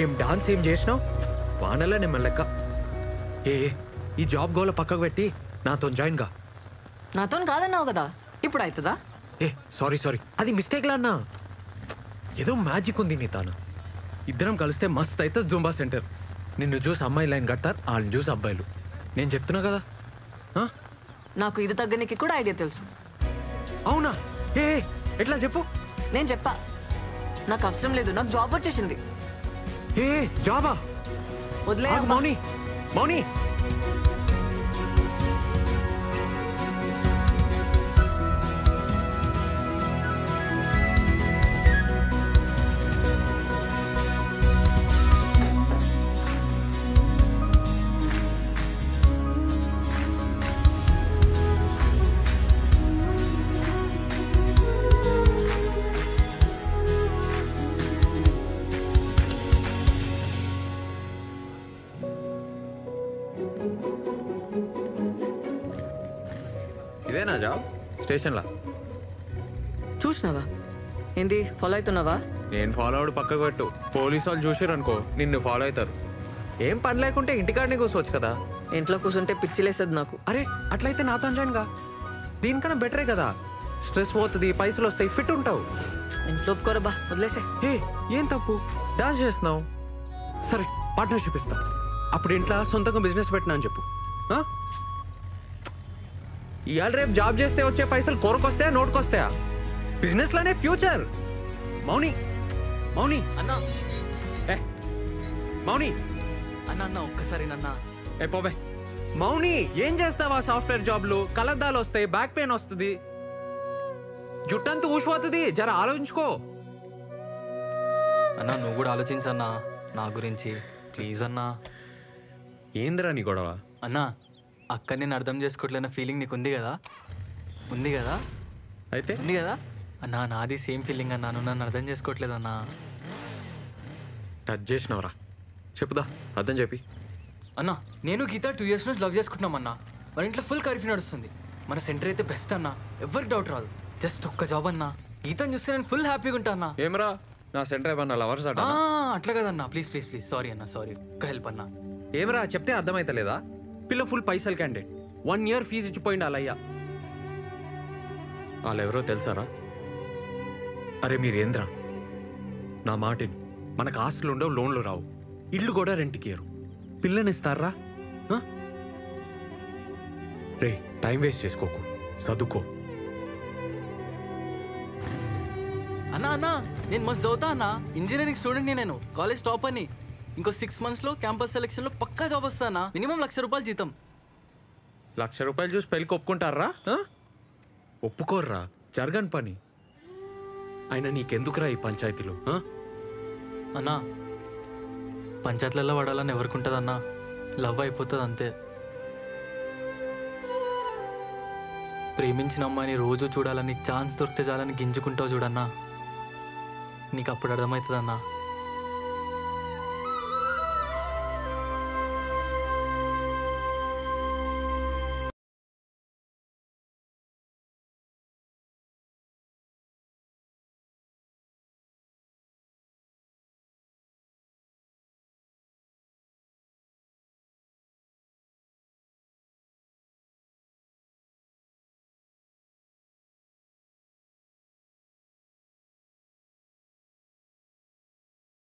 ఏం డాన్స్ ఏం చేసినావు వానలా నిమ్మ లెక్క. ఈ జాబ్ గోల పక్కకు పెట్టి నాతో జాయిన్ గా. నాతో కాదన్నావు కదా, ఇప్పుడు అవుతుందా? సారీ అది మిస్టేక్ లా అన్నా. ఏదో మ్యాజిక్ ఉంది నీ తాను. ఇద్దరం కలిస్తే మస్త్ అయితే జుంబా సెంటర్. నిన్ను చూసి అమ్మాయి లైన్ కడతారు, వాళ్ళని చూసి అబ్బాయిలు. నేను చెప్తున్నా కదా. నాకు ఇది తగ్గనికి కూడా ఐడియా తెలుసు. అవునా? ఎట్లా చెప్పు. నేను చెప్పా, నాకు అవసరం లేదు, నాకు జాబ్ వచ్చేసింది. జాబా? వదిలే మౌని. మౌని ఇదేనా జాబ్? స్టేషన్లా చూసినావా? ఏంది ఫాలో అవుతున్నావా? నేను ఫాలో అవడు పక్కకు పెట్టు. పోలీసు వాళ్ళు చూసారు అనుకో నిన్ను ఫాలో అవుతారు. ఏం పని లేకుంటే ఇంటికాడనే కూర్చోవచ్చు కదా. ఇంట్లో కూర్చుంటే పిచ్చిలేస్తుంది నాకు. అరే అట్లయితే నాతో జాయిన్గా. దీనికన్నా బెటరే కదా. స్ట్రెస్ పోతుంది, పైసలు వస్తాయి, ఫిట్ ఉంటావు. ఇంట్లో ఒప్పుకోరబ్బా, వదిలేసే. ఏం తప్పు? డాన్స్ చేస్తున్నావు, సరే పార్ట్నర్షిప్ ఇస్తా. అప్పుడు ఇంట్లో సొంతంగా బిజినెస్ పెట్టినా అని చెప్పు. ఇవాళ రేపు జాబ్ చేస్తే వచ్చే పైసలు కొరకొస్తాయా, నోటుకొస్తాయా? బిజినెస్ లోనే ఫ్యూచర్. మౌని మౌని అన్నా, మౌని అన్న ఒక్కసారి నన్నా. పోబే. మౌని ఏం చేస్తావా? సాఫ్ట్వేర్ జాబ్లు కలద్దాలు వస్తాయి, బ్యాక్ పెయిన్ వస్తుంది, జుట్టంతా ఊసిపోతుంది. జర ఆలోచించుకో. అన్నా నువ్వు కూడా ఆలోచించన్నా నా గురించి, ప్లీజ్ అన్నా. ఏందిరా నీ గొడవ? అన్నా అక్క నేను అర్థం చేసుకోవట్లేన ఫీలింగ్ నీకు ఉంది కదా? ఉంది కదా? అయితే ఉంది కదా అన్నా? నాది సేమ్ ఫీలింగ్ అన్నా, నువ్వు నన్ను అర్థం చేసుకోవట్లేదన్నా. టచ్ చేసినవరా? చెప్పుదా, అర్థం చెప్పి. అన్నా నేను గీత 2 years నుంచి లవ్ చేసుకుంటున్నాం అన్నా. మన ఇంట్లో ఫుల్ కర్ఫ్యూ నడుస్తుంది. మన సెంటర్ అయితే బెస్ట్ అన్నా, ఎవరికి డౌట్ రాదు. జస్ట్ ఒక్క జాబ్ అన్నా. గీతను చూస్తే నేను ఫుల్ హ్యాపీగా ఉంటా అన్నా. ఏమరా నా సెంటర్ ఏమన్నా లవర్స్ అట? అట్లా కదన్నా, ప్లీజ్ ప్లీజ్ ప్లీజ్. సారీ అన్నా, సారీ. ఒక్క హెల్ప్ అన్నా. ఏమరా చెప్తే అర్థమైతలేదా? పిల్ల ఫుల్ పైసలు క్యాండిడేట్, 1 year ఫీజు ఇచ్చిపోయింది వాళ్ళయ్యా. వాళ్ళెవరో తెలుసారా? అరే మీరేంద్రా, నా మాటిని. మనకు ఆస్తులు ఉండవు, లోన్లు రావు, ఇల్లు కూడా రెంట్కి ఇయ్యరు. పిల్లనిస్తారా? రే టైం వేస్ట్ చేసుకోకు, చదువుకో. అన్నా అన్నా నేను మస్తు చదువుతా అన్నా. ఇంజనీరింగ్ స్టూడెంట్ని నేను, కాలేజ్ టాప్ అని. ఇంకో 6 monthsలో క్యాంపస్ సెలక్షన్లో పక్కా జాబ్ వస్తానా. మినిమం 1,00,000 రూపాయలు జీతం. 1,00,000 రూపాయలు చూసి పెళ్ళికి ఒప్పుకుంటారా? ఒప్పుకోర్రా, జరగని పని. అయినా నీకెందుకురా ఈ పంచాయతీలు? అన్నా పంచాయతీలలో పడాలని ఎవరికి అన్నా? లవ్ అయిపోతుంది అంతే. ప్రేమించిన అమ్మాయిని రోజు చూడాలని, ఛాన్స్ దొరికితే చాలని గింజుకుంటావు చూడన్నా. నీకు అప్పుడు అర్థమవుతుందన్నా.